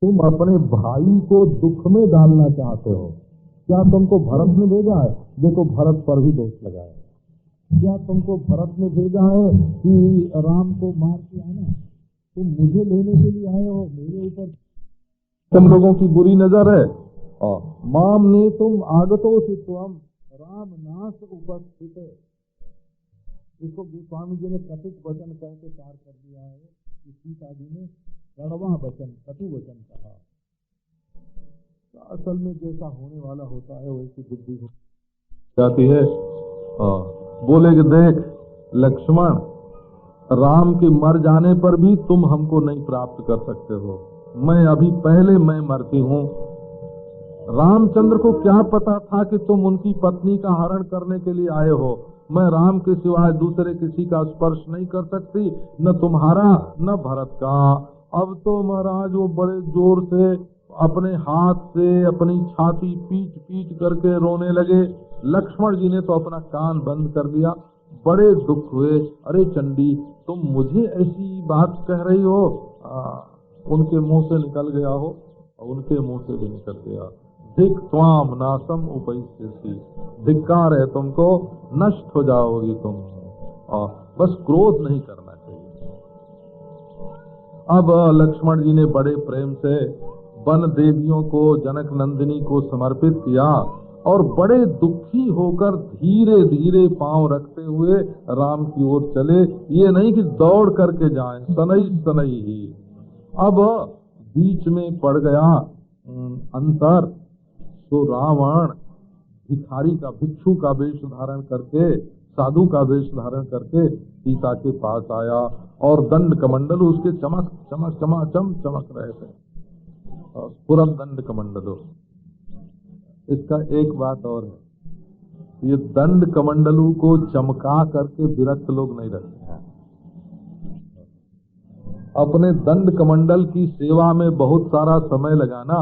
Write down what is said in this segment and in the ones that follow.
तुम अपने भाई को दुख में डालना चाहते हो। क्या तुमको भरत ने भेजा है? देखो भरत पर भी दोष लगाया। क्या तुमको भरत ने भेजा है कि राम को मार के आना? तुम मुझे लेने के लिए आए हो, मेरे ऊपर तुम लोगों की बुरी नजर है। माम ने तुम आगतो से तुम राम नाश उपस्थित है। इसको गोस्वामी जी ने कथित वचन कह के पार कर दिया है कि सीता जी ने कड़वा वचन, कटु वचन कहा। असल में जैसा होने वाला होता है वैसी बुद्धि हो जाती है। बोले कि देख लक्ष्मण, राम के मर जाने पर भी तुम हमको नहीं प्राप्त कर सकते हो। मैं अभी पहले मैं मरती हूँ। रामचंद्र को क्या पता था कि तुम उनकी पत्नी का हरण करने के लिए आए हो। मैं राम के सिवाय दूसरे किसी का स्पर्श नहीं कर सकती, न तुम्हारा न भरत का। अब तो महाराज वो बड़े जोर से अपने हाथ से अपनी छाती पीट पीट करके रोने लगे। लक्ष्मण जी ने तो अपना कान बंद कर दिया, बड़े दुख हुए। अरे चंडी, तुम मुझे ऐसी बात कह रही हो? उनके मुंह से निकल गया हो और उनके मुंह से भी निकल गया। धिक त्वाम नासम उपैस्यसि, धिक्कार है तुमको, नष्ट हो जाओगी तुम। बस क्रोध नहीं करना चाहिए। अब लक्ष्मण जी ने बड़े प्रेम से वन देवियों को, जनक नंदिनी को समर्पित किया और बड़े दुखी होकर धीरे धीरे पांव रखते हुए राम की ओर चले। ये नहीं कि दौड़ करके जाएं, सनई सनई ही। अब बीच में पड़ गया अंतर, तो रावण भिखारी का, भिक्षु का वेश धारण करके, साधु का वेश धारण करके सीता के पास आया और दंड कमंडल उसके चमक चमक चमाचम चमक रहे थे। पूरा दंड कमंडलो। इसका एक बात और है, ये दंड कमंडलू को चमका करके विरक्त लोग नहीं रखते हैं। अपने दंड कमंडल की सेवा में बहुत सारा समय लगाना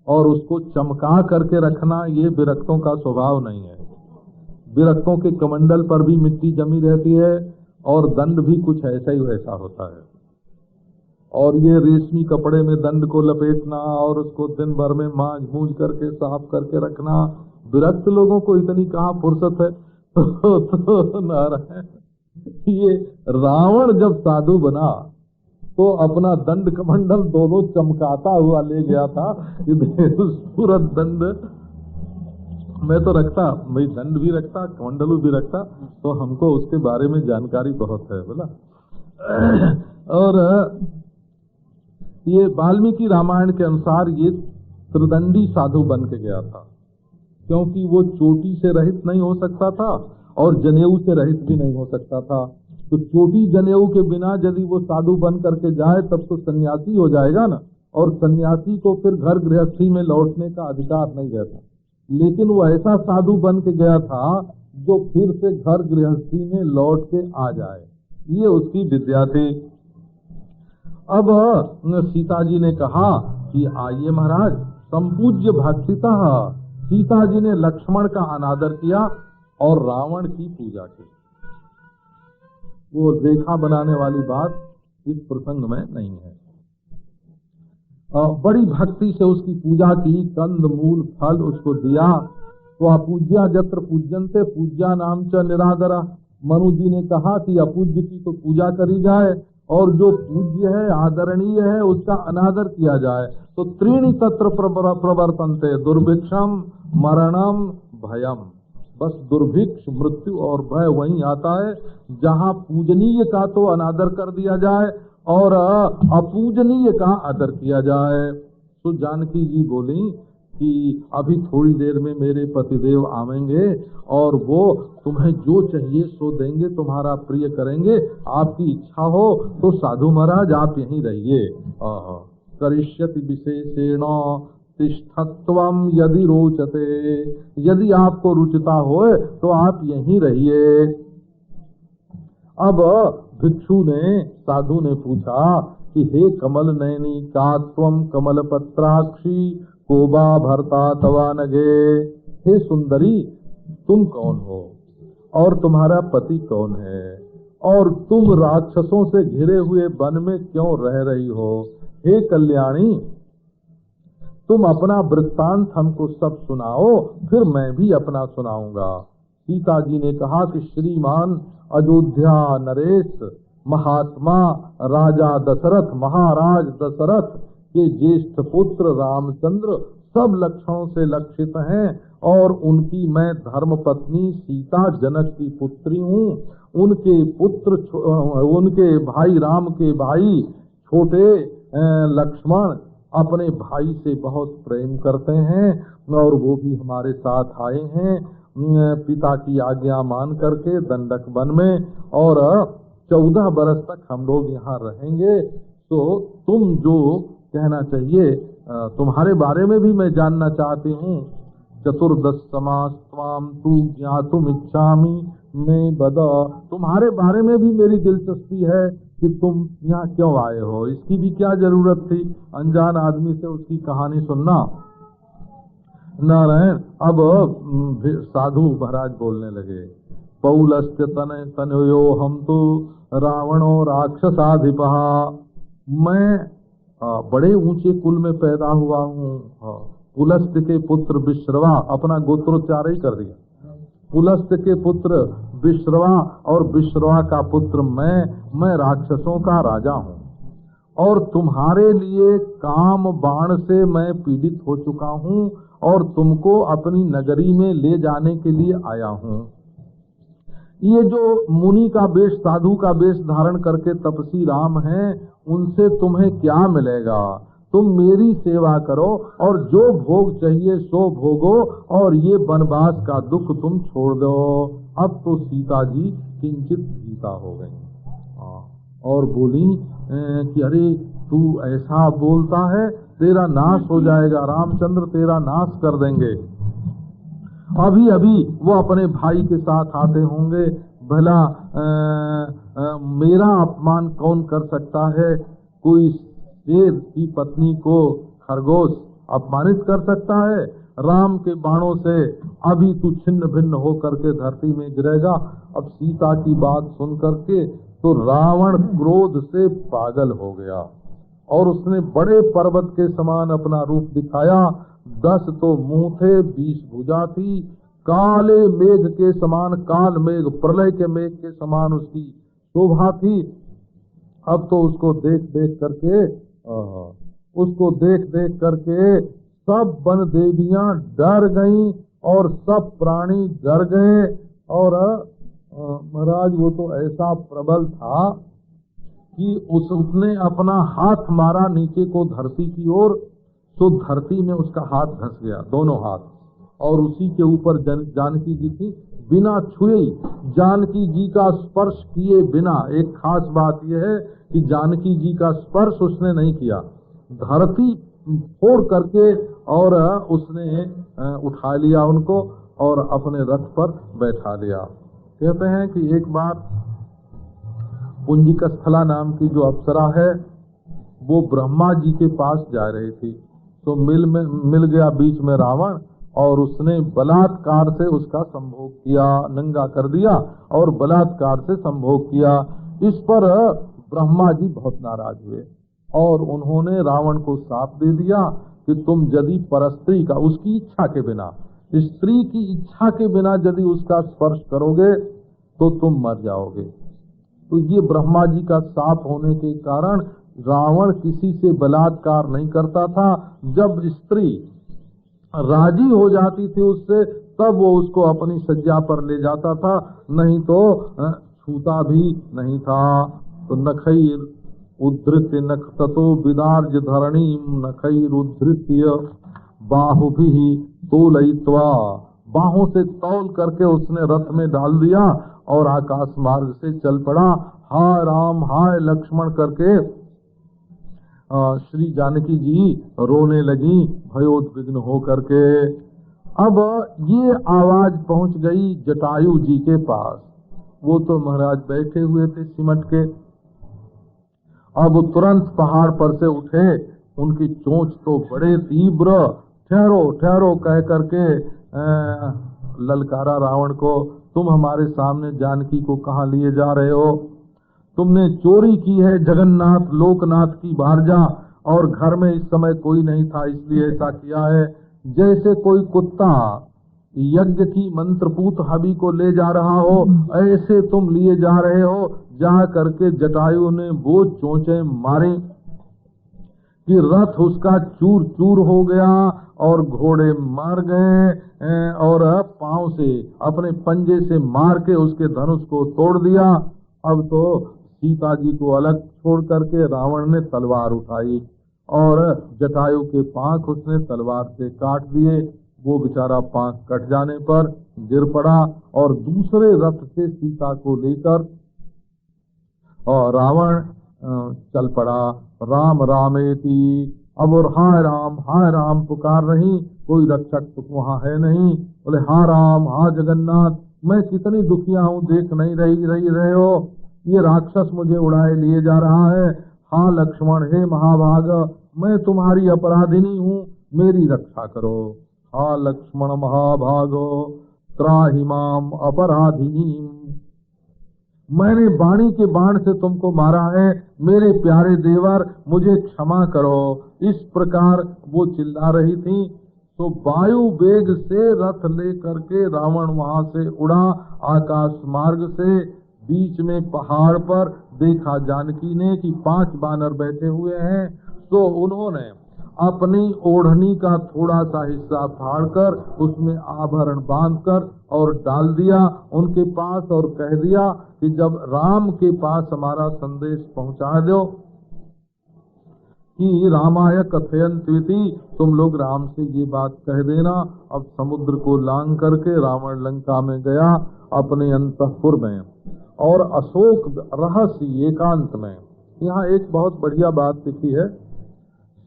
और उसको चमका करके रखना, ये विरक्तों का स्वभाव नहीं है। विरक्तों के कमंडल पर भी मिट्टी जमी रहती है और दंड भी कुछ ऐसा ही वैसा होता है। और ये रेशमी कपड़े में दंड को लपेटना और उसको दिन भर में मांझ मूझ करके साफ करके रखना, विरक्त लोगों को इतनी कहाँ फुर्सत है। तो नारायण, ये रावण जब साधु बना तो अपना दंड कमंडल दोनों चमकाता हुआ ले गया था। पूरा दंड मैं तो रखता, मैं दंड भी रखता, कमंडलू भी रखता, तो हमको उसके बारे में जानकारी बहुत है बोला। और ये वाल्मीकि रामायण के अनुसार ये त्रिदंडी साधु बन के गया था, क्योंकि वो चोटी से रहित नहीं हो सकता था और जनेऊ से रहित भी नहीं हो सकता था। तो चोटी जनेऊ के बिना यदि वो साधु बन करके जाए तब तो सन्यासी हो जाएगा ना, और सन्यासी को फिर घर गृहस्थी में लौटने का अधिकार नहीं रहता। लेकिन वो ऐसा साधु बन के गया था जो फिर से घर गृहस्थी में लौट के आ जाए, ये उसकी विद्या थी। अब सीता जी ने कहा कि आइए महाराज, संपूज्य भक्तिता। सीता जी ने लक्ष्मण का अनादर किया और रावण की पूजा की। वो रेखा बनाने वाली बात इस प्रसंग में नहीं है। बड़ी भक्ति से उसकी पूजा की, कंद मूल फल उसको दिया। तो अपूज्या जत्र पूज्यन्ते पूज्या नाम च निरादरा। मनु जी ने कहा कि अपूज्य की तो पूजा करी जाए और जो पूज्य है, आदरणीय है, उसका अनादर किया जाए। तो त्रीणि तत्र प्रवर्तन्ते दुर्भिक्षम मरणम भयम। बस दुर्भिक्ष, मृत्यु और भय वहीं आता है जहाँ पूजनीय का तो अनादर कर दिया जाए और अपूजनीय का आदर किया जाए। तो जानकी जी बोली कि अभी थोड़ी देर में मेरे पतिदेव आवेंगे और वो तुम्हें जो चाहिए सो देंगे, तुम्हारा प्रिय करेंगे। आपकी इच्छा हो तो साधु महाराज आप यहीं रहिए। करिष्यति विशेषेण तिष्ठत्वम यदि रोचते। यदि आपको रुचिता होए तो आप यहीं रहिए। अब भिक्षु ने, साधु ने पूछा कि हे कमल नयनी का त्वम कमल पत्राक्षी कोबा भरता तवा नगे। हे सुंदरी, तुम कौन हो और तुम्हारा पति कौन है और तुम राक्षसों से घिरे हुए वन में क्यों रह रही हो? हे कल्याणी, तुम अपना वृत्तांत हमको सब सुनाओ, फिर मैं भी अपना सुनाऊंगा। सीता जी ने कहा कि श्रीमान अयोध्या नरेश महात्मा राजा दशरथ, महाराज दशरथ के ज्येष्ठ पुत्र रामचंद्र सब लक्षणों से लक्षित हैं और उनकी मैं धर्म पत्नी सीता जनक की पुत्री हूँ। उनके पुत्र उनके भाई राम के भाई छोटे लक्ष्मण अपने भाई से बहुत प्रेम करते हैं और वो भी हमारे साथ आए हैं पिता की आज्ञा मान करके दंडक वन में, और 14 बरस तक हम लोग यहाँ रहेंगे। तो तुम जो कहना चाहिए, तुम्हारे बारे में भी मैं जानना चाहती हूँ। 14 समास त्वाम तू ज्ञातुम इच्छामि मैं बद, तुम्हारे बारे में भी मेरी दिलचस्पी है कि तुम यहाँ क्यों आए हो, इसकी भी क्या जरूरत थी अनजान आदमी से उसकी कहानी सुनना। नारायण, अब साधु महाराज बोलने लगे। पौलस्य तनयो हम तो रावणो राक्षसाधिपः, मैं बड़े ऊंचे कुल में पैदा हुआ हूँ। पुलस्त के पुत्र विश्रवा, अपना गोत्रोच्चार ही कर दिया। पुलस्त के पुत्र विश्रवा और विश्रवा का पुत्र मैं राक्षसों का राजा हूँ और तुम्हारे लिए काम बाण से मैं पीड़ित हो चुका हूँ और तुमको अपनी नगरी में ले जाने के लिए आया हूँ। ये जो मुनि का वेश, साधु का वेश धारण करके तपसी राम हैं, उनसे तुम्हें क्या मिलेगा? तुम मेरी सेवा करो और जो भोग चाहिए सो भोगो और ये वनवास का दुख तुम छोड़ दो। अब तो सीता जी किंचित भीता हो गई और बोली कि अरे तू ऐसा बोलता है, तेरा नाश हो जाएगा, रामचंद्र तेरा नाश कर देंगे। अभी अभी वो अपने भाई के साथ आते होंगे, भला मेरा अपमान कौन कर सकता है? कोई शेर की पत्नी को खरगोश अपमानित कर सकता है? राम के बाणों से अभी तू छिन्न भिन्न हो करके धरती में गिरेगा। अब सीता की बात सुन करके तो रावण क्रोध से पागल हो गया और उसने बड़े पर्वत के समान अपना रूप दिखाया। 10 तो मुंह थे, 20 भुजा थी, काले मेघ के समान, काल मेघ प्रलय के मेघ के समान उसकी शोभा थी। अब तो उसको देख देख करके सब वन देवियां डर गईं और सब प्राणी डर गए। और महाराज वो तो ऐसा प्रबल था कि उसने अपना हाथ मारा नीचे को धरती की ओर, तो धरती में उसका हाथ धंस गया, दोनों हाथ, और उसी के ऊपर जानकी जी थी। बिना छुए, जानकी जी का स्पर्श किए बिना, एक खास बात यह है कि जानकी जी का स्पर्श उसने नहीं किया, धरती फोड़ करके और उसने उठा लिया उनको और अपने रथ पर बैठा लिया। कहते हैं कि एक बार पुंजिकस्थला नाम की जो अप्सरा है वो ब्रह्मा जी के पास जा रही थी, तो मिल गया बीच में रावण और उसने बलात्कार से उसका संभोग किया, नंगा कर दिया और बलात्कार से संभोग किया। इस पर ब्रह्मा जी बहुत नाराज हुए और उन्होंने रावण को शाप दे दिया कि तुम यदि परस्त्री का, उसकी इच्छा के बिना, स्त्री की इच्छा के बिना यदि उसका स्पर्श करोगे तो तुम मर जाओगे। तो ये ब्रह्मा जी का शाप होने के कारण रावण किसी से बलात्कार नहीं करता था। जब स्त्री राजी हो जाती थी उससे, तब वो उसको अपनी सज्जा पर ले जाता था, नहीं तो छूता भी नहीं था। तो नखैर उद्धृत्य नखततो विदार्य धरणी नखैर उद्धृत्य बाहुभिः तोलयित्वा, बाहों से तौल करके उसने रथ में डाल दिया और आकाश मार्ग से चल पड़ा। हाय राम हाय लक्ष्मण करके श्री जानकी जी रोने लगी भयोद्विग्न हो करके। अब ये आवाज पहुंच गई जटायु जी के पास। वो तो महाराज बैठे हुए थे सिमट के। अब तुरंत पहाड़ पर से उठे, उनकी चोंच तो बड़े तीव्र, ठहरो ठहरो कह करके ललकारा रावण को, तुम हमारे सामने जानकी को कहाँ लिए जा रहे हो? तुमने चोरी की है जगन्नाथ लोकनाथ की भारजा और घर में इस समय कोई नहीं था, इसलिए ऐसा किया है। जैसे कोई कुत्ता यज्ञ की मंत्रपूत हवि को ले जा रहा हो, ऐसे तुम लिए जा रहे हो। जा करके जटायु ने वो चोंचे मारे कि रथ उसका चूर चूर हो गया और घोड़े मार गए, और पांव से अपने पंजे से मार के उसके धनुष को तोड़ दिया। अब तो सीता जी को अलग छोड़ करके रावण ने तलवार उठाई और जटायु के पांख उसने तलवार से काट दिए। वो बेचारा पांख कट जाने पर गिर पड़ा और दूसरे रथ से सीता को लेकर और रावण चल पड़ा। राम रामेति, अब और हाय राम पुकार रही, कोई रक्षक तो वहाँ है नहीं। बोले हाँ राम, हाँ जगन्नाथ, मैं कितनी दुखिया हूँ, देख नहीं रहे हो, ये राक्षस मुझे उड़ाए लिए जा रहा है। हाँ लक्ष्मण, हे महाभाग, मैं तुम्हारी अपराधिनी हूँ, मेरी रक्षा करो। हाँ लक्ष्मण महाभागो त्राहि माम अपराधिनी, मैंने वाणी के बाण से तुमको मारा है, मेरे प्यारे देवर मुझे क्षमा करो। इस प्रकार वो चिल्ला रही थी। तो वायु वेग से रथ ले करके रावण वहां से उड़ा आकाश मार्ग से। बीच में पहाड़ पर देखा जानकी ने कि 5 बानर बैठे हुए हैं। तो उन्होंने अपनी ओढ़नी का थोड़ा सा हिस्सा फाड़कर उसमें आभरण बांधकर और डाल दिया उनके पास और कह दिया कि जब राम के पास हमारा संदेश पहुंचा दो कि रामाय कथयन्त्विति, तुम लोग राम से ये बात कह देना। अब समुद्र को लांग करके रावण लंका में गया अपने अंतःपुर में, और अशोक रहस्य एकांत में। यहाँ एक बहुत बढ़िया बात लिखी है,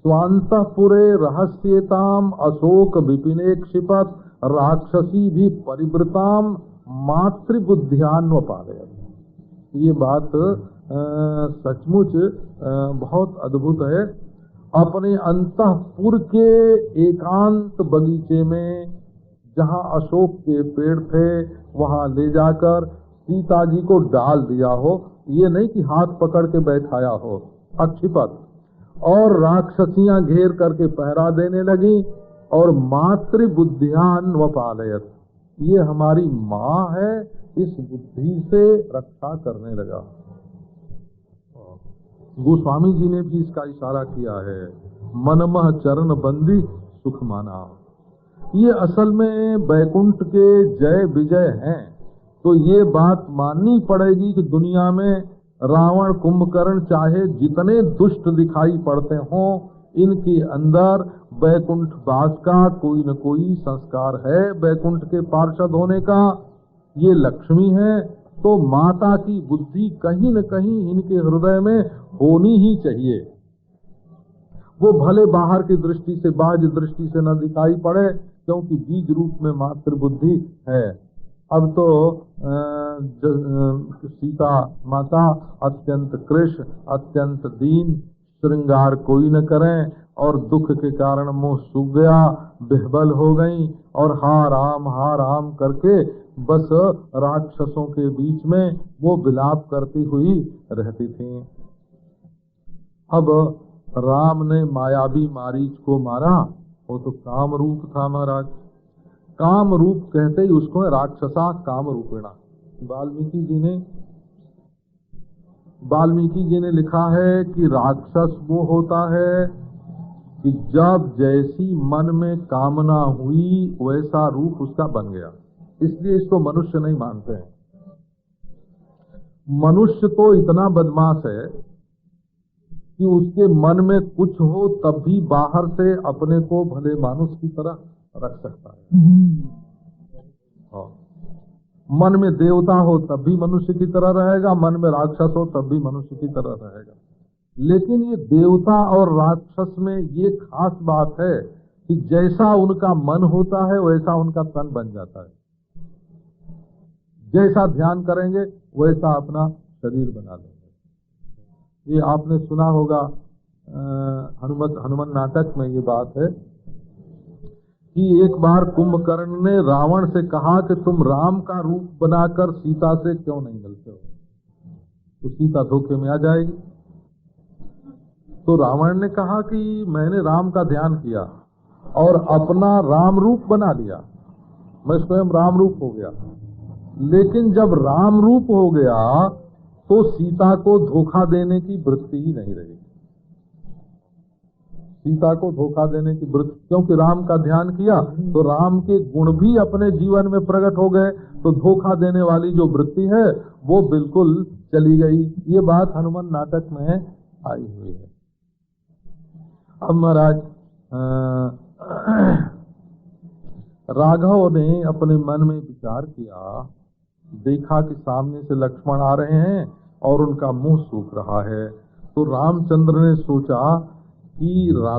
स्वांतःपुरे रहस्येताम अशोक विपिने क्षिपत राक्षसी भी परिवृताम मातृबुद्ध्यान्वपादयत्। ये बात सचमुच बहुत अद्भुत है। अपने अंतःपुर के एकांत बगीचे में जहाँ अशोक के पेड़ थे वहाँ ले जाकर सीता जी को डाल दिया हो, ये नहीं कि हाथ पकड़ के बैठाया हो, अक्षिपत, और राक्षसियां घेर करके पहरा देने लगी। और मातृबुद्ध्यान्वपादयत्, ये हमारी माँ है, इस बुद्धि से रक्षा करने लगा। गोस्वामी जी ने भी इसका इशारा किया है, मनमह चरण बंदी सुख माना। ये असल में बैकुंठ के जय विजय हैं। तो ये बात माननी पड़ेगी कि दुनिया में रावण कुंभकर्ण चाहे जितने दुष्ट दिखाई पड़ते हों, इनके अंदर बैकुंठ वास का कोई न कोई संस्कार है, बैकुंठ के पार्षद होने का। ये लक्ष्मी है, तो माता की बुद्धि कहीं न कहीं इनके हृदय में होनी ही चाहिए। वो भले बाहर की दृष्टि से, बाह्य दृष्टि से न दिखाई पड़े, क्योंकि बीज रूप में मातृ बुद्धि है। अब तो सीता माता अत्यंत कृश, अत्यंत दीन, श्रृंगार कोई न करें और दुख के कारण मुंह सूख गया, बेहबल हो गई और हा राम करके बस राक्षसों के बीच में वो विलाप करती हुई रहती थी। अब राम ने मायावी मारीच को मारा, वो तो काम रूप था महाराज। काम रूप कहते ही उसको राक्षसा काम रूपेणा। वाल्मीकि जी ने लिखा है कि राक्षस वो होता है कि जब जैसी मन में कामना हुई वैसा रूप उसका बन गया, इसलिए इसको मनुष्य नहीं मानते हैं। मनुष्य तो इतना बदमाश है कि उसके मन में कुछ हो तब भी बाहर से अपने को भले मानुष की तरह रख सकता है। मन में देवता हो तब भी मनुष्य की तरह रहेगा, मन में राक्षस हो तब भी मनुष्य की तरह रहेगा। लेकिन ये देवता और राक्षस में ये खास बात है कि जैसा उनका मन होता है वैसा उनका तन बन जाता है। जैसा ध्यान करेंगे वैसा अपना शरीर बना लेंगे। ये आपने सुना होगा, हनुमान नाटक में ये बात है कि एक बार कुंभकर्ण ने रावण से कहा कि तुम राम का रूप बनाकर सीता से क्यों नहीं मिलते हो, तो सीता धोखे में आ जाएगी। तो रावण ने कहा कि मैंने राम का ध्यान किया और अपना राम रूप बना लिया, मैं स्वयं राम रूप हो गया। लेकिन जब राम रूप हो गया तो सीता को धोखा देने की वृत्ति ही नहीं रही। सीता को धोखा देने की वृत्ति, क्योंकि राम का ध्यान किया तो राम के गुण भी अपने जीवन में प्रकट हो गए, तो धोखा देने वाली जो वृत्ति है वो बिल्कुल चली गई। ये बात हनुमान नाटक में आई हुई है। अब महाराज राघव ने अपने मन में विचार किया, देखा कि सामने से लक्ष्मण आ रहे हैं और उनका मुंह सूख रहा है। तो रामचंद्र ने सोचा कि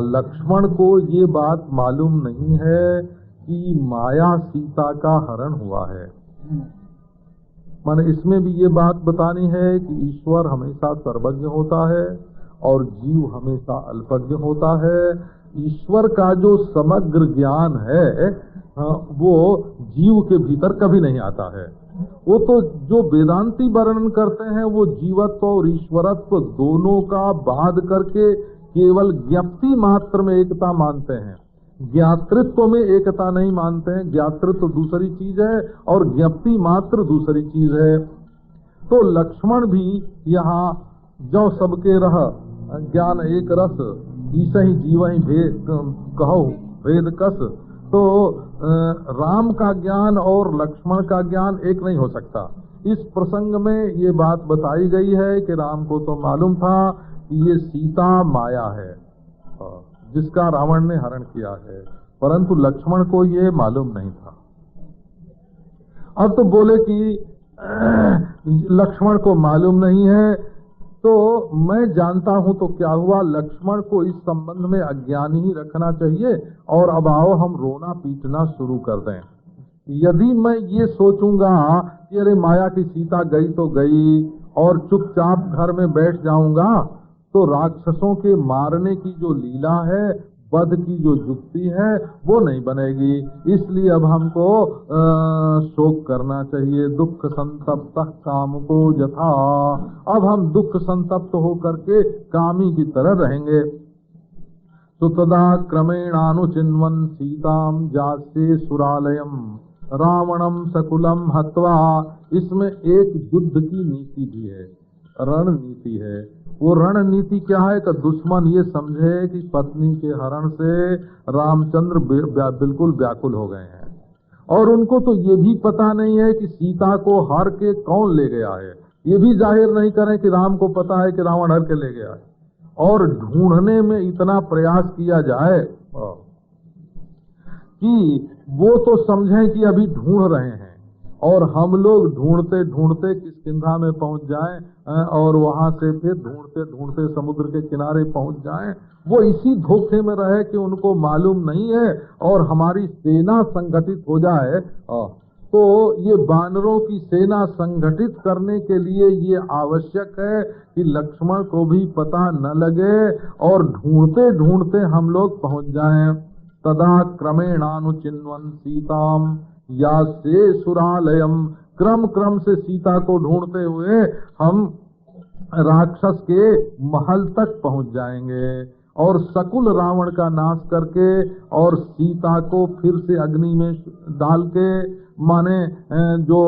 लक्ष्मण को ये बात मालूम नहीं है कि माया सीता का हरण हुआ है। माने इसमें भी ये बात बतानी है कि ईश्वर हमेशा सर्वज्ञ होता है और जीव हमेशा अल्पज्ञ होता है। ईश्वर का जो समग्र ज्ञान है वो जीव के भीतर कभी नहीं आता है। वो तो जो वेदांती वर्णन करते हैं वो जीवत्व और ईश्वरत्व दोनों का बाध करके केवल ज्ञप्ति मात्र में एकता मानते हैं, ज्ञातृत्व में एकता नहीं मानते हैं। ज्ञातृत्व दूसरी चीज है और ज्ञप्ति मात्र दूसरी चीज है। तो लक्ष्मण भी यहाँ जो सबके रह ज्ञान एक रस ईसा ही जीव ही भेद कहो भेद कस, तो राम का ज्ञान और लक्ष्मण का ज्ञान एक नहीं हो सकता। इस प्रसंग में ये बात बताई गई है कि राम को तो मालूम था कि ये सीता माया है जिसका रावण ने हरण किया है, परंतु लक्ष्मण को ये मालूम नहीं था। अब तो बोले कि लक्ष्मण को मालूम नहीं है, तो मैं जानता हूं तो क्या हुआ, लक्ष्मण को इस संबंध में अज्ञानी ही रखना चाहिए और अब आओ हम रोना पीटना शुरू कर दें। यदि मैं ये सोचूंगा कि अरे माया की सीता गई तो गई और चुपचाप घर में बैठ जाऊंगा, तो राक्षसों के मारने की जो लीला है, वध की जो युक्ति है वो नहीं बनेगी। इसलिए अब हमको शोक करना चाहिए। दुख संतप्त काम को यथा, अब हम दुख संतप्त होकर के कामी की तरह रहेंगे। तो तदा क्रमेणानुचिन्वन् सीताम जास्ये सुरालयम रावणम सकुलम हत्वा। इसमें एक युद्ध की नीति भी है, रणनीति है। वो रणनीति क्या है कि दुश्मन ये समझे कि पत्नी के हरण से रामचंद्र बिल्कुल व्याकुल हो गए हैं और उनको तो ये भी पता नहीं है कि सीता को हर के कौन ले गया है। ये भी जाहिर नहीं करें कि राम को पता है कि रावण हर के ले गया है, और ढूंढने में इतना प्रयास किया जाए कि वो तो समझें कि अभी ढूंढ रहे हैं और हम लोग ढूंढते ढूंढते किष्किंधा में पहुंच जाएं और वहां से फिर ढूंढते ढूंढते समुद्र के किनारे पहुंच जाएं। वो इसी धोखे में रहे कि उनको मालूम नहीं है और हमारी सेना संगठित हो जाए। तो ये वानरों की सेना संगठित करने के लिए ये आवश्यक है कि लक्ष्मण को भी पता न लगे और ढूंढते ढूंढते हम लोग पहुंच जाएं। तदा क्रमेणानुचिन्वन् सीताम या से सुरालयम, क्रम क्रम से सीता को ढूंढते हुए हम राक्षस के महल तक पहुंच जाएंगे और सकुल रावण का नाश करके और सीता को फिर से अग्नि में डाल के, माने जो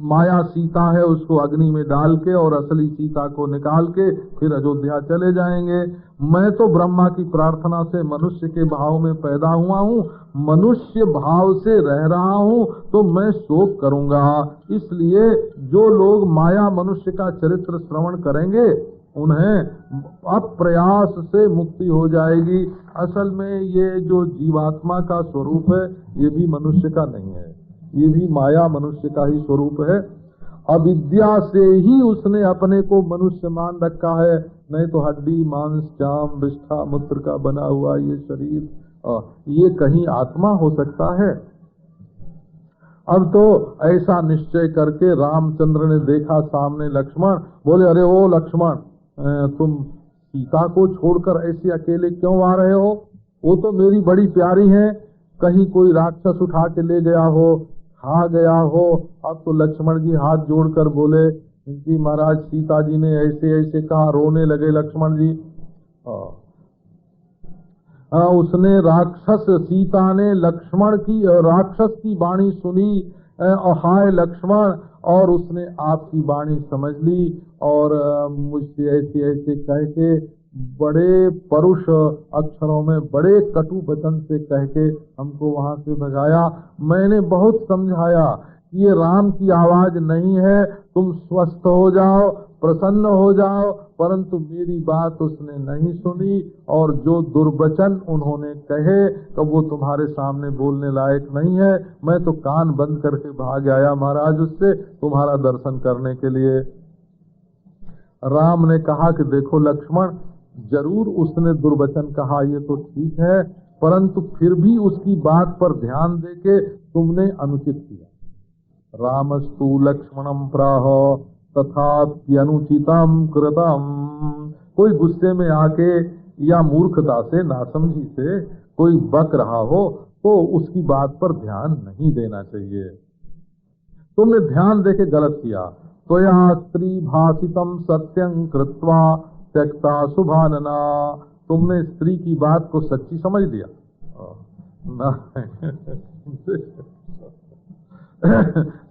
माया सीता है उसको अग्नि में डाल के और असली सीता को निकाल के फिर अयोध्या चले जाएंगे। मैं तो ब्रह्मा की प्रार्थना से मनुष्य के भाव में पैदा हुआ हूँ, मनुष्य भाव से रह रहा हूँ, तो मैं शोक करूंगा। इसलिए जो लोग माया मनुष्य का चरित्र श्रवण करेंगे उन्हें अप्रयास से मुक्ति हो जाएगी। असल में ये जो जीवात्मा का स्वरूप है ये भी मनुष्य का नहीं है, ये भी माया मनुष्य का ही स्वरूप है। अविद्या से ही उसने अपने को मनुष्य मान रखा है, नहीं तो हड्डी मांस चाम विष्ठा मूत्र का बना हुआ ये शरीर ये कहीं आत्मा हो सकता है। अब तो ऐसा निश्चय करके रामचंद्र ने देखा सामने लक्ष्मण, बोले अरे ओ लक्ष्मण, तुम सीता को छोड़कर ऐसे अकेले क्यों आ रहे हो? वो तो मेरी बड़ी प्यारी है, कहीं कोई राक्षस उठा के ले गया हो, खा गया हो। अब तो लक्ष्मण जी हाथ जोड़कर बोले कि महाराज सीता जी ने ऐसे ऐसे कहा, रोने लगे लक्ष्मण जी। उसने राक्षस सीता ने लक्ष्मण की राक्षस की वाणी सुनी, हाय लक्ष्मण, और उसने आपकी वाणी समझ ली और मुझसे ऐसे ऐसे कह के बड़े परुष अक्षरों में बड़े कटु वचन से कह के हमको वहां से भगाया। मैंने बहुत समझाया कि ये राम की आवाज नहीं है, तुम स्वस्थ हो जाओ, प्रसन्न हो जाओ, परंतु मेरी बात उसने नहीं सुनी और जो दुर्वचन उन्होंने कहे तो वो तुम्हारे सामने बोलने लायक नहीं है। मैं तो कान बंद करके भाग आया महाराज उससे तुम्हारा दर्शन करने के लिए। राम ने कहा कि देखो लक्ष्मण, जरूर उसने दुर्वचन कहा, ये तो ठीक है, परंतु फिर भी उसकी बात पर ध्यान देके तुमने अनुचित किया। रामस्तु लक्ष्मणम प्राह तथाप्यनुचितम कृतम। कोई गुस्से में आके या मूर्खता से, नासमझी से कोई बक रहा हो तो उसकी बात पर ध्यान नहीं देना चाहिए। तुमने ध्यान देके गलत किया। त्वया स्त्री भाषितम सत्यं कृत्वा त्यक्ता शुभानना। तुमने स्त्री की बात को सच्ची समझ लिया।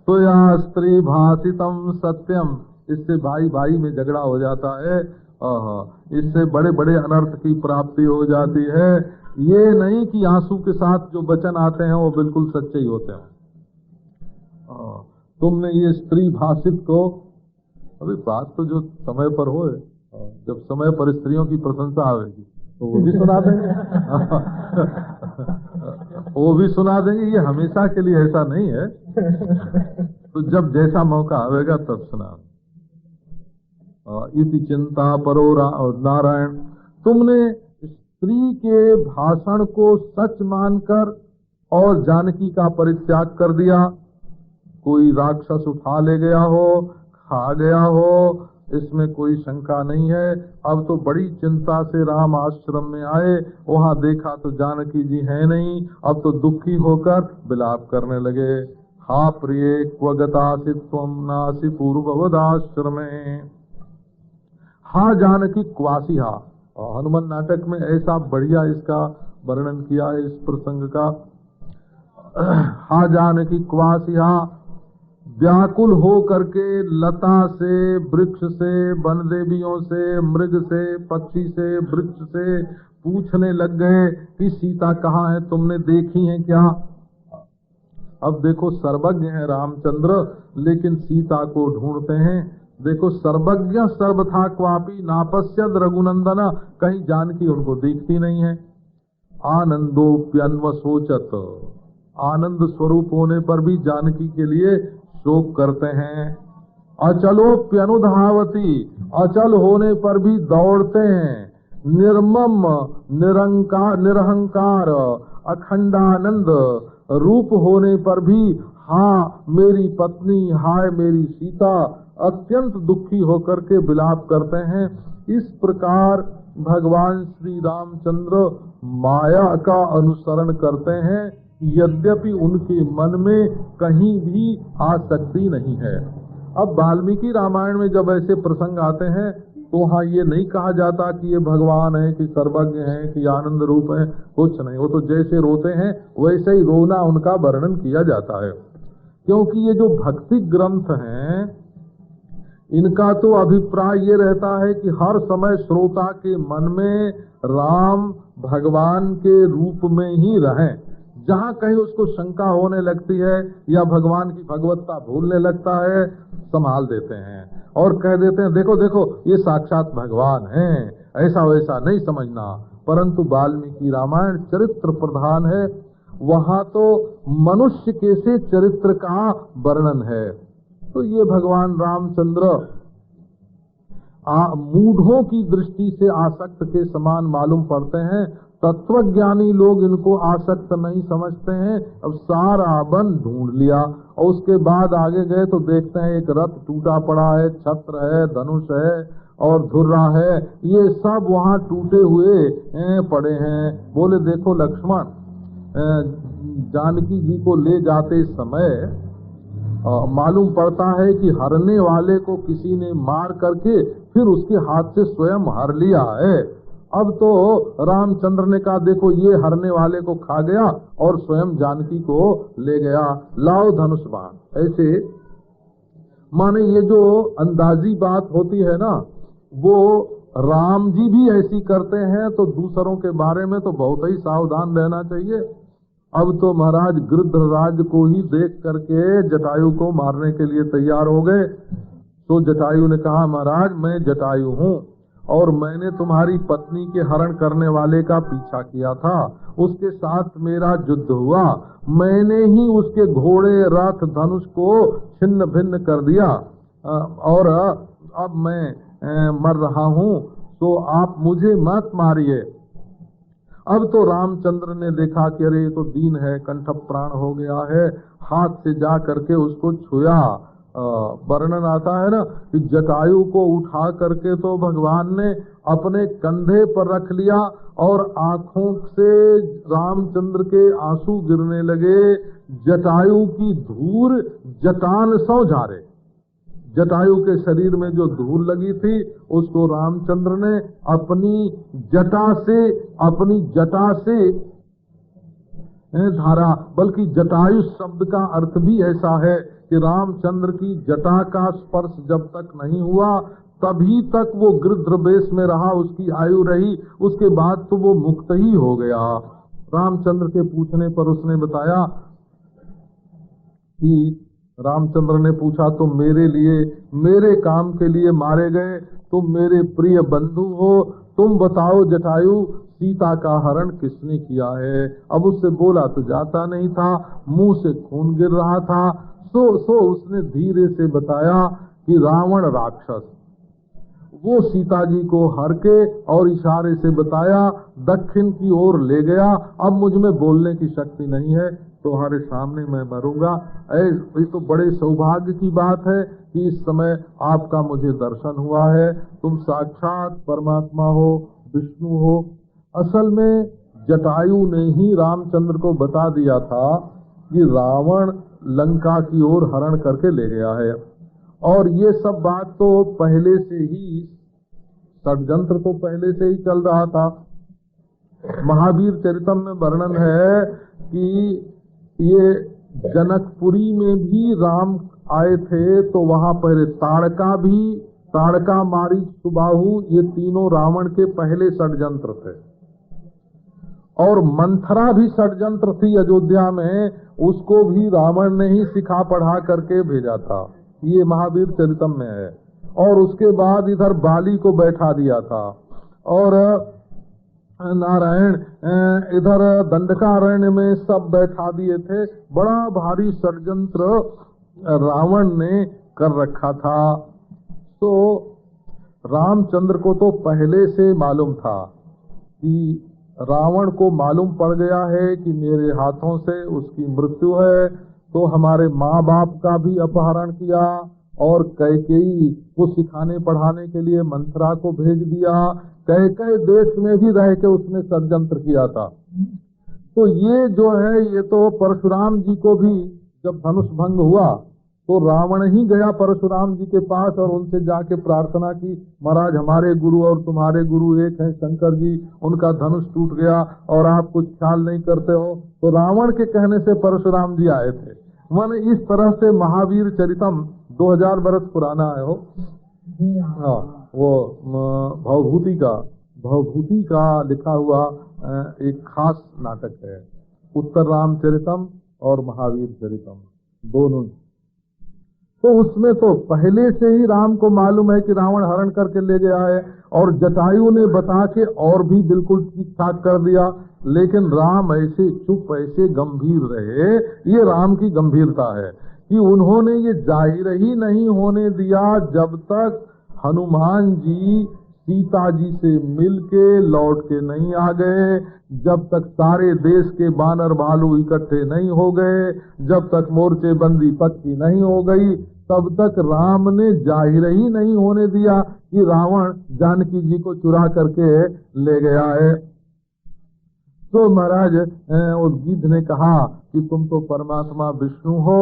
तो या स्त्री भाषितम सत्यम, इससे भाई भाई में झगड़ा हो जाता है, इससे बड़े बड़े अनर्थ की प्राप्ति हो जाती है। ये नहीं कि आंसू के साथ जो वचन आते हैं वो बिल्कुल सच्चे ही होते हैं। तुमने ये स्त्री भाषित को, अभी बात तो जो समय पर हो, जब समय पर स्त्रियों की प्रशंसा आवेगी तो वो भी सुना देंगे। वो भी सुना देंगे, ये हमेशा के लिए ऐसा नहीं है। तो जब जैसा मौका आवेगा तब सुना। इति चिंता परो नारायण। तुमने स्त्री के भाषण को सच मानकर और जानकी का परित्याग कर दिया। कोई राक्षस उठा ले गया हो, खा गया हो, इसमें कोई शंका नहीं है। अब तो बड़ी चिंता से राम आश्रम में आए, वहां देखा तो जानकी जी है नहीं। अब तो दुखी होकर विलाप करने लगे। हा प्रिय क्व गतासि त्वं नासि पूर्ववदाश्रमे। हा जानकी क्वासी हा। हनुमान नाटक में ऐसा बढ़िया इसका वर्णन किया है इस प्रसंग का। हा जानकी क्वासी हा। व्याकुल हो करके लता से, वृक्ष से, वन देवियों से, मृग से, पक्षी से, वृक्ष से पूछने लग गए कि सीता कहाँ है, तुमने देखी है क्या? अब देखो सर्वज्ञ है रामचंद्र, लेकिन सीता को ढूंढते हैं। देखो सर्वज्ञ सर्वथा क्वापी नापश्यद रघुनंदन, कहीं जानकी उनको दिखती नहीं है। आनंदोप्यन्वशोचत, आनंद स्वरूप होने पर भी जानकी के लिए शोक करते हैं। अचलोप्यनुधावती, अचल होने पर भी दौड़ते हैं। निर्मम निरहंकार अखंडानंद रूप होने पर भी हाँ मेरी पत्नी, हाय मेरी सीता, अत्यंत दुखी होकर के विलाप करते हैं। इस प्रकार भगवान श्री रामचंद्र माया का अनुसरण करते हैं, यद्यपि उनके मन में कहीं भी आसक्ति नहीं है। अब वाल्मीकि रामायण में जब ऐसे प्रसंग आते हैं तो वहाँ ये नहीं कहा जाता कि ये भगवान है, कि सर्वज्ञ है, कि आनंद रूप है, कुछ नहीं। वो तो जैसे रोते हैं वैसे ही रोना उनका वर्णन किया जाता है। क्योंकि ये जो भक्ति ग्रंथ हैं इनका तो अभिप्राय ये रहता है कि हर समय श्रोता के मन में राम भगवान के रूप में ही रहें। जहाँ कहीं उसको शंका होने लगती है या भगवान की भगवत्ता भूलने लगता है, संभाल देते हैं और कह देते हैं देखो देखो ये साक्षात भगवान हैं, ऐसा वैसा नहीं समझना। परंतु वाल्मीकि रामायण चरित्र प्रधान है, वहाँ तो मनुष्य के से चरित्र का वर्णन है। तो ये भगवान रामचंद्र मूढ़ों की दृष्टि से आसक्त के समान मालूम पड़ते हैं। तत्वज्ञानी लोग इनको आसक्त नहीं समझते हैं। अब सारा वन ढूंढ लिया और उसके बाद आगे गए तो देखते हैं एक रथ टूटा पड़ा है, छत्र है, धनुष है और धुर्रा है, ये सब वहाँ टूटे हुए पड़े हैं। बोले देखो लक्ष्मण, जानकी जी को ले जाते समय मालूम पड़ता है कि हरने वाले को किसी ने मार करके फिर उसके हाथ से स्वयं हर लिया है। अब तो रामचंद्र ने कहा देखो ये हरने वाले को खा गया और स्वयं जानकी को ले गया, लाओ धनुष बाण। ऐसे माने ये जो अंदाजी बात होती है ना, वो राम जी भी ऐसी करते हैं, तो दूसरों के बारे में तो बहुत ही सावधान रहना चाहिए। अब तो महाराज गृध्रराज को ही देख करके जटायु को मारने के लिए तैयार हो गए। तो जटायु ने कहा महाराज मैं जटायु हूँ और मैंने तुम्हारी पत्नी के हरण करने वाले का पीछा किया था, उसके साथ मेरा युद्ध हुआ, मैंने ही उसके घोड़े रथ धनुष को छिन्न भिन्न कर दिया और अब मैं मर रहा हूँ, तो आप मुझे मत मारिए। अब तो रामचंद्र ने देखा कि अरे ये तो दीन है, कंठ प्राण हो गया है, हाथ से जा करके उसको छुया। वर्णन आता है ना कि जटायु को उठा करके तो भगवान ने अपने कंधे पर रख लिया और आंखों से रामचंद्र के आंसू गिरने लगे। जटायु की धूल जटान सौ झारे, जटायु के शरीर में जो धूल लगी थी उसको रामचंद्र ने अपनी जटा से धारा। बल्कि जटायु शब्द का अर्थ भी ऐसा है कि रामचंद्र की जटा का स्पर्श जब तक नहीं हुआ तभी तक वो गृध्र वेश में रहा, उसकी आयु रही, उसके बाद तो वो मुक्त ही हो गया। रामचंद्र के पूछने पर उसने बताया कि रामचंद्र ने पूछा तुम मेरे लिए, मेरे काम के लिए मारे गए, तुम मेरे प्रिय बंधु हो, तुम बताओ जटायु सीता का हरण किसने किया है। अब उससे बोला तो जाता नहीं था, मुंह से खून गिर रहा था। सो उसने धीरे से बताया कि रावण राक्षस वो सीता जी को हर के और इशारे से बताया दक्षिण की ओर ले गया। अब मुझ में बोलने की शक्ति नहीं है, तुम्हारे सामने मैं मरूंगा। ये तो बड़े सौभाग्य की बात है कि इस समय आपका मुझे दर्शन हुआ है, तुम साक्षात परमात्मा हो, विष्णु हो। असल में जटायु ने ही रामचंद्र को बता दिया था कि रावण लंका की ओर हरण करके ले गया है, और ये सब बात तो पहले से ही, षड्यंत्र तो पहले से ही चल रहा था। महावीर चरितम में वर्णन है कि ये जनकपुरी में भी राम आए थे, तो वहां पहले ताड़का मारीच सुबाहु, ये तीनों रावण के पहले षड्यंत्र थे। और मंथरा भी षड्यंत्र थी अयोध्या में, उसको भी रावण ने ही सिखा पढ़ा करके भेजा था, ये महावीर चरितम में है। और उसके बाद इधर बाली को बैठा दिया था, और नारायण इधर दंडकारण्य में सब बैठा दिए थे। बड़ा भारी षड्यंत्र रावण ने कर रखा था। तो रामचंद्र को तो पहले से मालूम था कि रावण को मालूम पड़ गया है कि मेरे हाथों से उसकी मृत्यु है, तो हमारे माँ बाप का भी अपहरण किया और कैकेयी को सिखाने पढ़ाने के लिए मंथरा को भेज दिया। कैकेयी देश में भी रह के उसने षड्यंत्र किया था। तो ये जो है, ये तो परशुराम जी को भी जब धनुष भंग हुआ तो रावण ही गया परशुराम जी के पास और उनसे जाके प्रार्थना की, महाराज हमारे गुरु और तुम्हारे गुरु एक हैं, शंकर जी, उनका धनुष टूट गया और आप कुछ ख्याल नहीं करते हो। तो रावण के कहने से परशुराम जी आए थे। माने इस तरह से महावीर चरितम 2000 बरस पुराना है हो। हाँ, वो भवभूति का लिखा हुआ एक खास नाटक है, उत्तर रामचरितम और महावीर चरितम दोनों। तो उसमें तो पहले से ही राम को मालूम है कि रावण हरण करके ले गया है, और जटायु ने बता के और भी बिल्कुल ठीक ठाक कर दिया। लेकिन राम ऐसे चुप, ऐसे गंभीर रहे। ये राम की गंभीरता है कि उन्होंने ये जाहिर ही नहीं होने दिया जब तक हनुमान जी सीता जी से मिलके लौट के नहीं आ गए, जब तक सारे देश के बानर भालू इकट्ठे नहीं हो गए, जब तक मोर्चे बंदी पक्की नहीं हो गई, तब तक राम ने जाहिर ही नहीं होने दिया कि रावण जानकी जी को चुरा करके ले गया है। तो महाराज उस गिद्ध ने कहा कि तुम तो परमात्मा विष्णु हो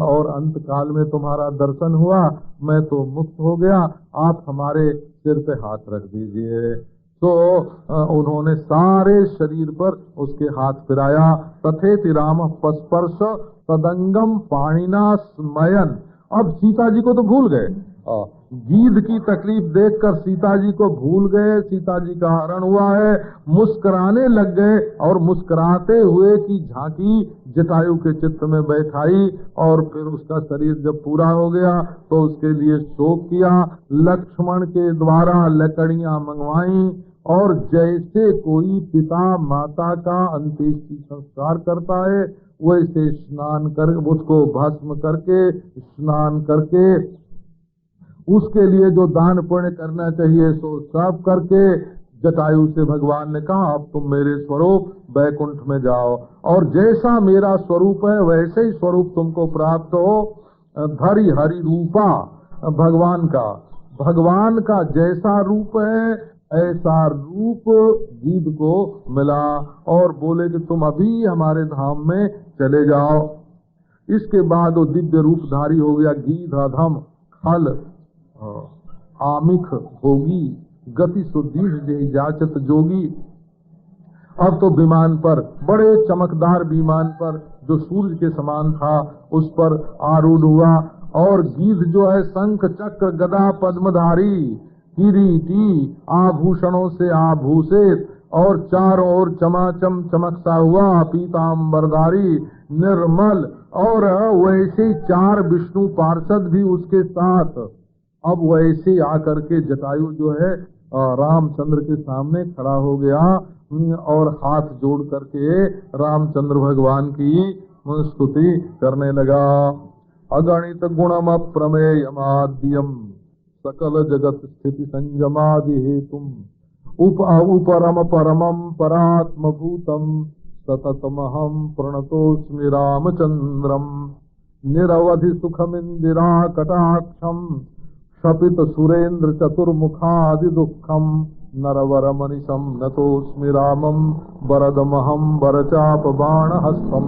और अंत काल में तुम्हारा दर्शन हुआ, मैं तो मुक्त हो गया, आप हमारे सिर पे हाथ रख दीजिए। तो उन्होंने सारे शरीर पर उसके हाथ फिराया। तथेति राम पस्पर्श तदंगम पाणिना स्मयन। अब सीता जी को तो भूल गए, गीध की तकलीफ देखकर सीता जी को भूल गए, सीता जी का हरण हुआ है, मुस्कुराने लग गए और मुस्कुराते हुए की झांकी जटायु के चित्त में बैठाई और फिर उसका शरीर जब पूरा हो गया तो उसके लिए शोक किया। लक्ष्मण के द्वारा लकड़ियां मंगवाई और जैसे कोई पिता माता का अंत्येष्टि संस्कार करता है वैसे स्नान कर उसको भस्म करके स्नान करके उसके लिए जो दान पुण्य करना चाहिए सो सब करके जटायु से भगवान ने कहा अब तुम मेरे स्वरूप वैकुंठ में जाओ और जैसा मेरा स्वरूप है वैसे ही स्वरूप तुमको प्राप्त हो। धरि हरि रूपा, भगवान का जैसा रूप है ऐसा रूप गीध को मिला और बोले कि तुम अभी हमारे धाम में चले जाओ। इसके बाद वो दिव्य रूपधारी हो गया। गीध अधम खल आमिख भोगी गति सुदीर्घ जाचत जोगी। अब तो विमान पर, बड़े चमकदार विमान पर जो सूर्य के समान था उस पर आरूढ़ हुआ और गीध जो है शंख चक्र गदा पद्मधारी किरीटी आभूषणों से आभूषित और चारों ओर चमाचम चमकता हुआ पीताम्बरधारी निर्मल और वैसे 4 विष्णु पार्षद भी उसके साथ। अब वैसे आकर के जटायु जो है रामचंद्र के सामने खड़ा हो गया और हाथ जोड़ करके रामचंद्र भगवान की स्तुति करने लगा। अगणित गुणम प्रमेयमाद्यम सकल जगत स्थिति संयमादि हेतुम उपरम परमम परात्म भूतम सततमहम प्रणतोस्मि रामचंद्रम निरवधि सुखमिंदिरा कटाक्षम क्षपित सुरेंद्र चतुर्मुखादि दुखम नरवर मनिषम नतोस्मि रामम वरदमहम वरचाप बाण हस्तम।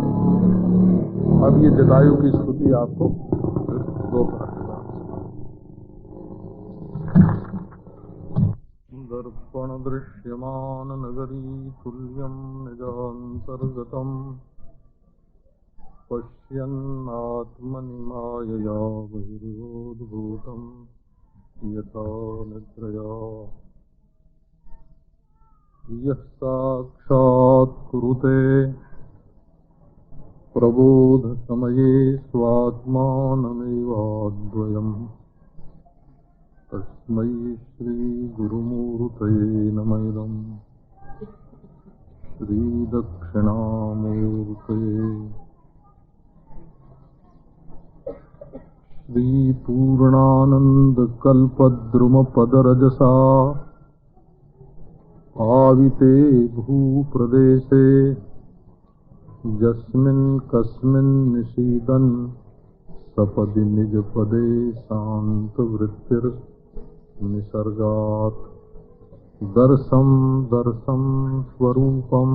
अब ये जटायु की स्तुति आपको दो दर्पण दृश्यमान नगरी तुल्यम निजांतर्गतम पश्यन्नात्मनि मायया बहिर्योद्भूतम् यथा निद्रया यः साक्षात् कुरुते प्रबोध समये स्वात्मानमेवाद्वयम् तस्मै श्री गुरुमूर्तये नमः। श्री दक्षिणामूर्तये श्री पूर्णानंद कल्पद्रुम पदरजसा आविते भूप्रदेशे यस्मिन् कस्मिन् निशीदन् सपदि निज पदे शांत वृत्तिर निसर्गात् दर्शम दर्शम स्वरूपम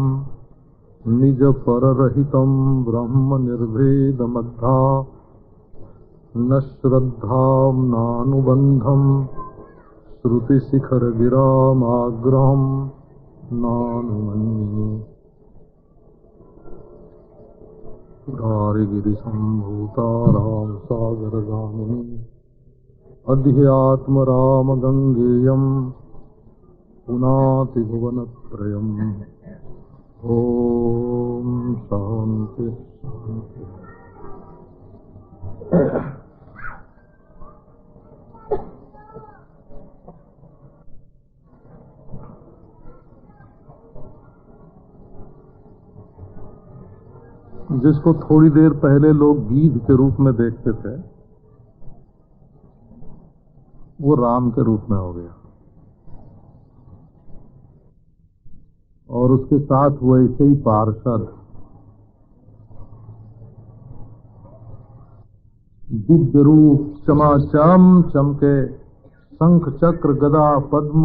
निज पररहितं ब्रह्म निर्भेदमद्धा न श्रद्धां नानुबंधं श्रुतिशिखर गिरामाग्रहं नानुमन्ये। धारिगिरिसम्भूता रामसागरगामिनी अध्यात्म राम गंगेयं पुनाति भुवनत्रयम्। ओम शांति शांति। जिसको थोड़ी देर पहले लोग गीध के रूप में देखते थे वो राम के रूप में हो गया और उसके साथ वैसे ही पार्षद दिव्य रूप चमाचम चमके शंख चक्र गदा पद्म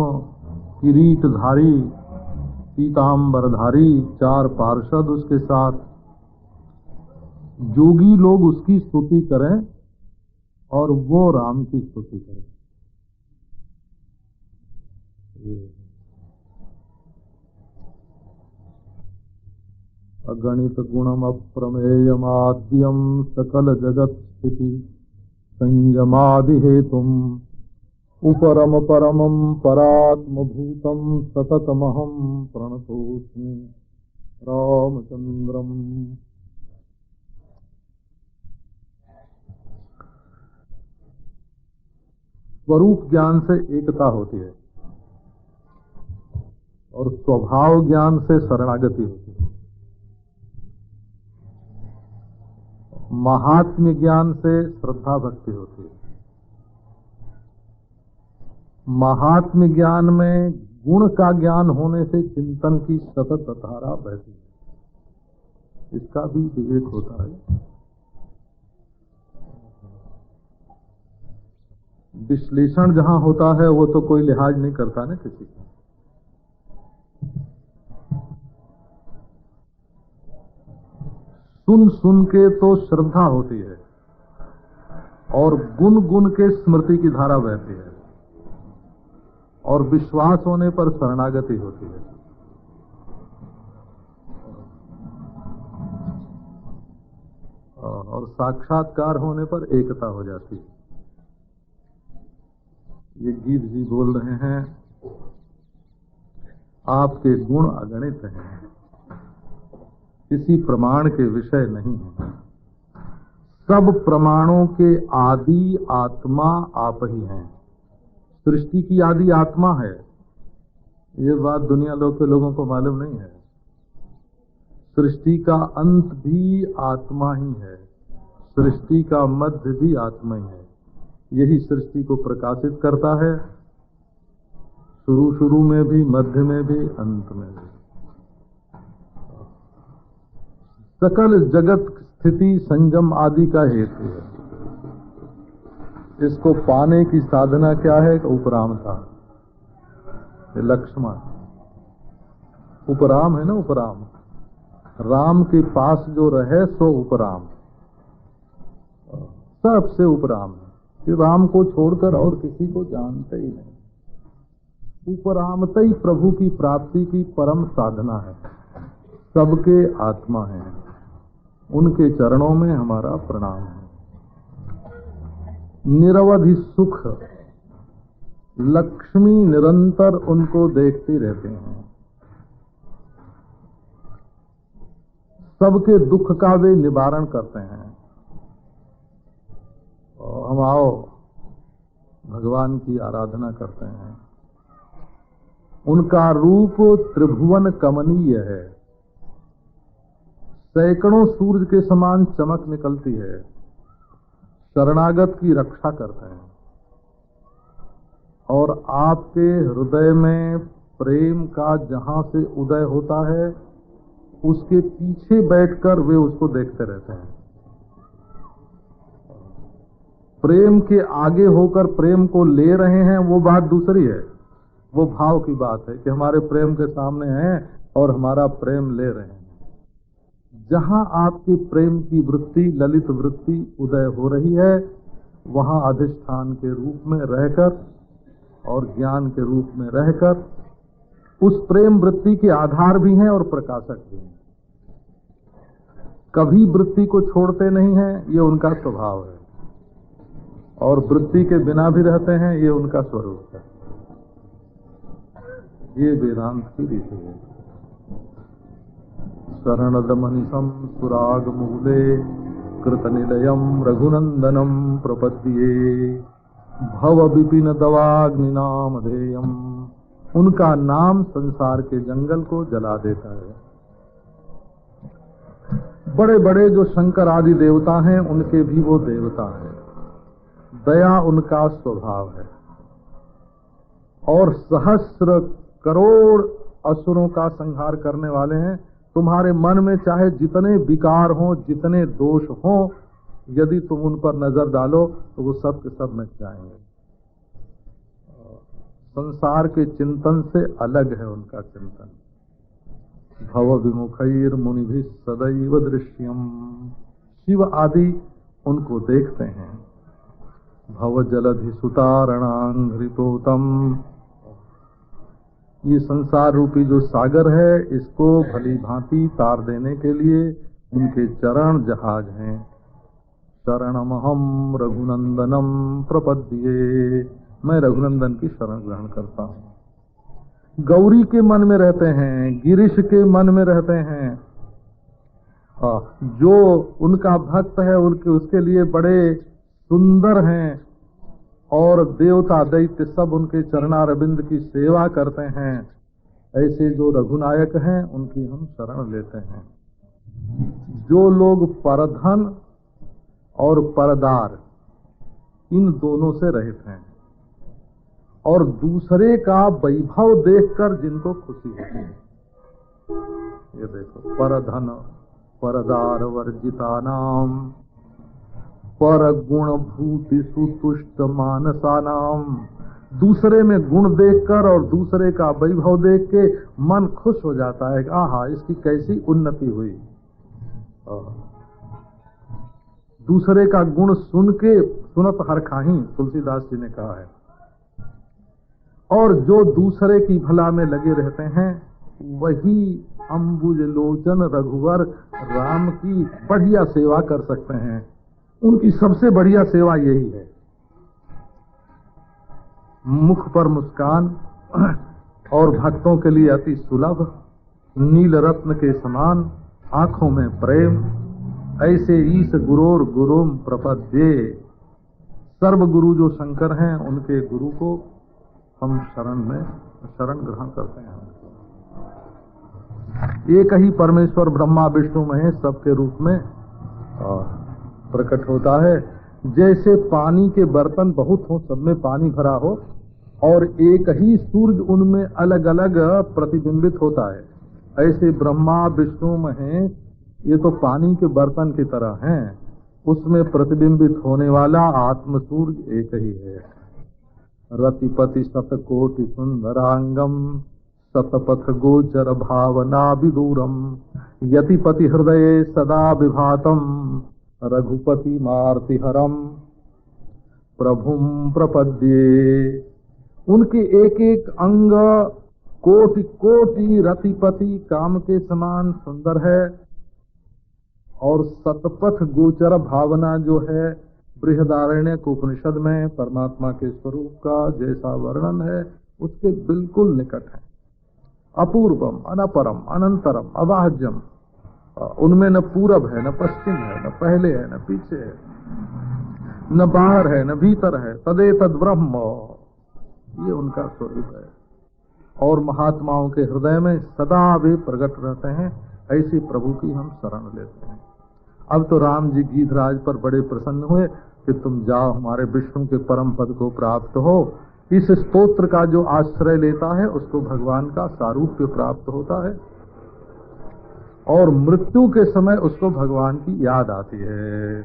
किरीटधारी पीताम्बरधारी 4 पार्षद उसके साथ। जोगी लोग उसकी स्तुति करें और वो राम की स्तुति करें। अगणित गुणम अप्रमेयमाद्यम सकल जगत स्थिति संयमादि हेतुम उपरम परमं परात्मभूतं सततमहं प्रणतोस्मि रामचंद्रम। स्वरूप ज्ञान से एकता होती है और स्वभाव ज्ञान से शरणागति होती है। महात्म्य ज्ञान से श्रद्धा भक्ति होती है। महात्म्य ज्ञान में गुण का ज्ञान होने से चिंतन की सतत धारा बहती है, इसका भी विवेक होता है। विश्लेषण जहां होता है वो तो कोई लिहाज नहीं करता ना किसी का। सुन सुन के तो श्रद्धा होती है और गुन गुन के स्मृति की धारा बहती है और विश्वास होने पर शरणागति होती है। और साक्षात्कार होने पर एकता हो जाती है। ये गीत जी बोल रहे हैं, आपके गुण अगणित हैं, किसी प्रमाण के विषय नहीं है। सब प्रमाणों के आदि आत्मा आप ही हैं। सृष्टि की आदि आत्मा है, ये बात दुनिया के लोगों को मालूम नहीं है। सृष्टि का अंत भी आत्मा ही है, सृष्टि का मध्य भी आत्मा ही है। यही सृष्टि को प्रकाशित करता है, शुरू में भी, मध्य में भी, अंत में भी। सकल जगत स्थिति संयम आदि का हेतु है। इसको पाने की साधना क्या है? उपराम था, लक्ष्मण उपराम है ना। उपराम राम के पास जो रहे सो उपराम, सबसे उपराम है कि राम को छोड़कर और किसी को जानते ही नहीं। उपरामते ही प्रभु की प्राप्ति की परम साधना है। सबके आत्मा है, उनके चरणों में हमारा प्रणाम है। निरवधि सुख, लक्ष्मी निरंतर उनको देखते रहते हैं। सबके दुख का वे निवारण करते हैं। और हम आओ भगवान की आराधना करते हैं। उनका रूप त्रिभुवन कमनीय है, सैकड़ों सूरज के समान चमक निकलती है। शरणागत की रक्षा करते हैं और आपके हृदय में प्रेम का जहां से उदय होता है उसके पीछे बैठकर वे उसको देखते रहते हैं। प्रेम के आगे होकर प्रेम को ले रहे हैं वो बात दूसरी है, वो भाव की बात है कि हमारे प्रेम के सामने हैं और हमारा प्रेम ले रहे हैं। जहां आपकी प्रेम की वृत्ति, ललित वृत्ति उदय हो रही है, वहां अधिष्ठान के रूप में रहकर और ज्ञान के रूप में रहकर उस प्रेम वृत्ति के आधार भी हैं और प्रकाशक भी हैं। कभी वृत्ति को छोड़ते नहीं हैं, ये उनका स्वभाव है, और वृत्ति के बिना भी रहते हैं, ये उनका स्वरूप है। ये वेदांत की रीति है। शरणदमनिशं सुराग मूले कृतनिलयं रघुनंदनम प्रपद्ये भव विपिन दवाग्नि नामधेयम्। उनका नाम संसार के जंगल को जला देता है। बड़े बड़े जो शंकर आदि देवता हैं उनके भी वो देवता हैं। दया उनका स्वभाव है और सहस्र करोड़ असुरों का संहार करने वाले हैं। तुम्हारे मन में चाहे जितने विकार हों, जितने दोष हों, यदि तुम उन पर नजर डालो तो वो सब के सब मिट जाएंगे। संसार के चिंतन से अलग है उनका चिंतन। भव विमुखैर मुनिभिः सदैव दृश्यम। शिव आदि उनको देखते हैं। भव जलधि सुतारणांघ्रिपोतम। ये संसार रूपी जो सागर है, इसको भली भांति तार देने के लिए उनके चरण जहाज हैं। शरणमहम रघुनंदनम प्रपद्ये, मैं रघुनंदन की शरण ग्रहण करता हूँ। गौरी के मन में रहते हैं, गिरीश के मन में रहते हैं। जो उनका भक्त है उनके उसके लिए बड़े सुंदर हैं, और देवता दैत्य सब उनके चरणारविंद की सेवा करते हैं। ऐसे जो रघुनायक हैं उनकी हम शरण लेते हैं। जो लोग परधन और परदार इन दोनों से रहित हैं और दूसरे का वैभव देखकर जिनको खुशी होती है, ये देखो, परधन परदार वर्जिता नाम पर गुण भूति सुतुष्ट मानसा नाम। दूसरे में गुण देखकर और दूसरे का वैभव देख के मन खुश हो जाता है कि आहा, इसकी कैसी उन्नति हुई। दूसरे का गुण सुन के सुनत हर खाही, तुलसीदास जी ने कहा है। और जो दूसरे की भला में लगे रहते हैं वही अम्बुज लोचन रघुवर राम की बढ़िया सेवा कर सकते हैं। उनकी सबसे बढ़िया सेवा यही है। मुख पर मुस्कान और भक्तों के लिए अति सुलभ, नील रत्न के समान आंखों में प्रेम, ऐसे ईश गुरोर गुरुम प्रपद्ये। सर्व गुरु जो शंकर हैं उनके गुरु को हम शरण ग्रहण करते हैं। एक ही परमेश्वर ब्रह्मा विष्णु महेश सबके रूप में प्रकट होता है। जैसे पानी के बर्तन बहुत हो, सब में पानी भरा हो, और एक ही सूरज उनमें अलग अलग प्रतिबिंबित होता है, ऐसे ब्रह्मा विष्णु महेश ये तो पानी के बर्तन की तरह हैं। उसमें प्रतिबिंबित होने वाला आत्म सूर्य एक ही है। रतिपति शतकोटि सुंदरांगम सतपथ गोचर भावना विदूरम यतिपति हृदय सदा विभातम रघुपति मार्तिहरम प्रभुम प्रपद्ये। उनके एक एक अंग कोटि कोटि रतिपति काम के समान सुंदर है, और सतपथ गोचर भावना जो है बृहदारण्यक उपनिषद में परमात्मा के स्वरूप का जैसा वर्णन है उसके बिल्कुल निकट है। अपूर्वम अनपरम अनंतरम अबाह्यम, उनमें न पूरब है न पश्चिम है, न पहले है न पीछे है, न बाहर है न भीतर है। तदेतद ब्रह्म, ये उनका स्वरूप है। और महात्माओं के हृदय में सदा वे प्रकट रहते हैं। ऐसे प्रभु की हम शरण लेते हैं। अब तो राम जी गीधराज पर बड़े प्रसन्न हुए कि तुम जाओ हमारे विष्णु के परम पद को प्राप्त हो। इस स्तोत्र का जो आश्रय लेता है उसको भगवान का सारूप्य प्राप्त होता है, और मृत्यु के समय उसको भगवान की याद आती है।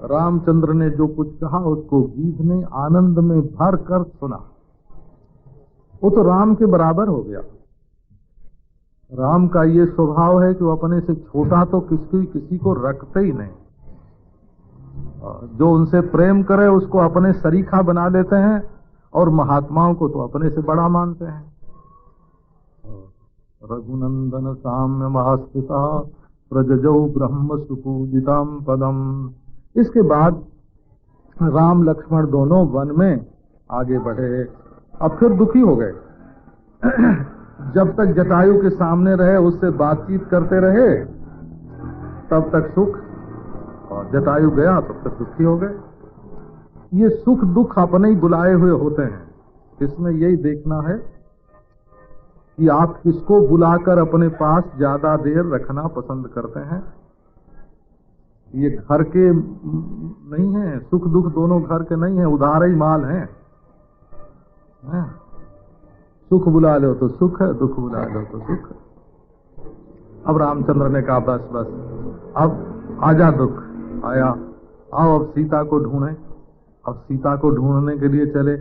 रामचंद्र ने जो कुछ कहा उसको गीध ने आनंद में भर कर सुना। वो तो राम के बराबर हो गया। राम का ये स्वभाव है कि वो अपने से छोटा तो किसी को रखते ही नहीं। जो उनसे प्रेम करे उसको अपने सरीखा बना लेते हैं, और महात्माओं को तो अपने से बड़ा मानते हैं। रघुनंदन साम्य महास्थिता प्रजजौ ब्रह्म सुपूजितम पदम। इसके बाद राम लक्ष्मण दोनों वन में आगे बढ़े। अब फिर दुखी हो गए। जब तक जटायु के सामने रहे उससे बातचीत करते रहे तब तक सुख, और जटायु गया तब तक दुखी हो गए। ये सुख दुख अपने ही बुलाए हुए होते हैं। इसमें यही देखना है कि आप किसको बुलाकर अपने पास ज्यादा देर रखना पसंद करते हैं। ये घर के नहीं है, सुख दुख दोनों घर के नहीं है, उधार ही माल है। सुख बुला लो तो सुख है, दुख बुला लो तो सुख। अब रामचंद्र ने कहा बस बस, अब आजा दुख आया, आओ अब सीता को ढूंढे। अब सीता को ढूंढने के लिए चले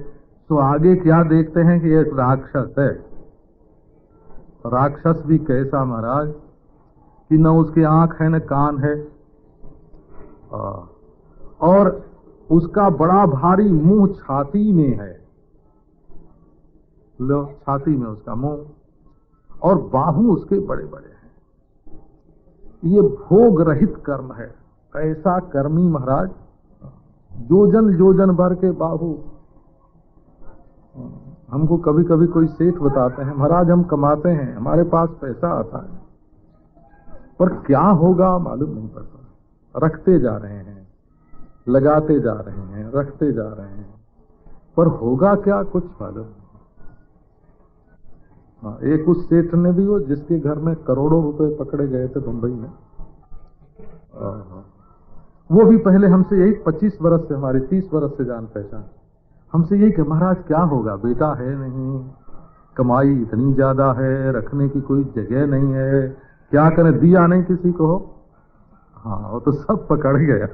तो आगे क्या देखते हैं कि एक राक्षस है। राक्षस भी कैसा महाराज कि न उसकी आंख है न कान है, और उसका बड़ा भारी मुंह छाती में है। लो छाती में उसका मुंह और बाहु उसके बड़े बड़े हैं। ये भोग रहित कर्म है। ऐसा कर्मी महाराज, जोजन जोजन भर के बाहु। हमको कभी कभी कोई सेठ बताते हैं, महाराज हम कमाते हैं, हमारे पास पैसा आता है, पर क्या होगा मालूम नहीं पड़ता। रखते जा रहे हैं, लगाते जा रहे हैं, रखते जा रहे हैं, पर होगा क्या कुछ मालूम नहीं। हाँ, एक उस सेठ ने भी, वो जिसके घर में करोड़ों रुपए पकड़े गए थे मुंबई में, वो भी पहले हमसे यही 25 वर्ष से, हमारी 30 वर्ष से जान पहचान, हमसे यही कि महाराज क्या होगा, बेटा है नहीं, कमाई इतनी ज्यादा है, रखने की कोई जगह नहीं है, क्या करें, दिया नहीं किसी को। हाँ, वो तो सब पकड़ गया,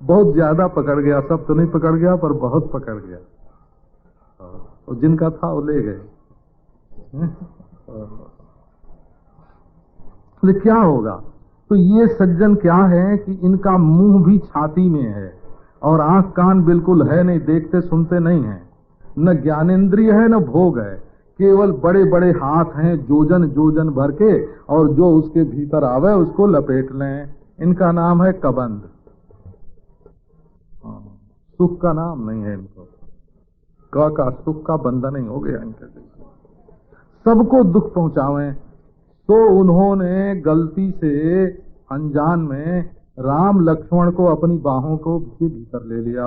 बहुत ज्यादा पकड़ गया, सब तो नहीं पकड़ गया पर बहुत पकड़ गया, और जिनका था वो ले गए। तो क्या होगा? तो ये सज्जन क्या है कि इनका मुंह भी छाती में है और आंख कान बिल्कुल है नहीं, देखते सुनते नहीं है, न ज्ञानेंद्रिय है न भोग है, केवल बड़े बड़े हाथ हैं जोजन जोजन भर के, और जो उसके भीतर आवे उसको लपेट लें। इनका नाम है कबंध। सुख का नाम नहीं है इनको, का सुख का बंधन नहीं हो गया इनके। सबको दुख पहुंचावें। तो उन्होंने गलती से अनजान में राम लक्ष्मण को अपनी बाहों को के भीतर ले लिया।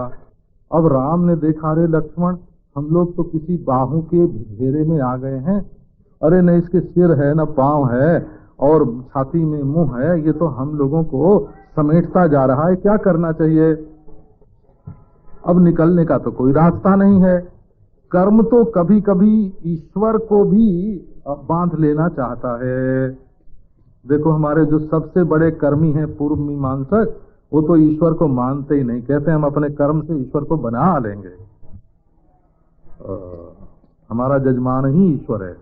अब राम ने देखा, रे लक्ष्मण, हम लोग तो किसी बाहों के घेरे में आ गए हैं, अरे न इसके सिर है न पांव है और छाती में मुंह है, ये तो हम लोगों को समेटता जा रहा है, क्या करना चाहिए? अब निकलने का तो कोई रास्ता नहीं है। कर्म तो कभी कभी ईश्वर को भी बांध लेना चाहता है। देखो, हमारे जो सबसे बड़े कर्मी हैं पूर्व मीमांसक, वो तो ईश्वर को मानते ही नहीं, कहते हैं हम अपने कर्म से ईश्वर को बना लेंगे, हमारा जजमान ही ईश्वर है।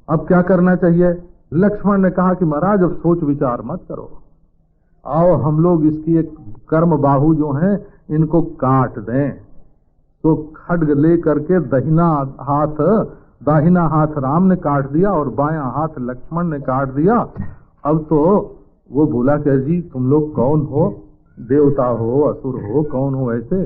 अब क्या करना चाहिए? लक्ष्मण ने कहा कि महाराज अब सोच विचार मत करो, आओ हम लोग इसकी एक कर्म बाहु जो हैं इनको काट दें। तो खड्ग ले करके दाहिना हाथ राम ने काट दिया और बायां हाथ लक्ष्मण ने काट दिया। अब तो वो बोला कि जी तुम लोग कौन हो, देवता हो असुर हो, कौन हो ऐसे?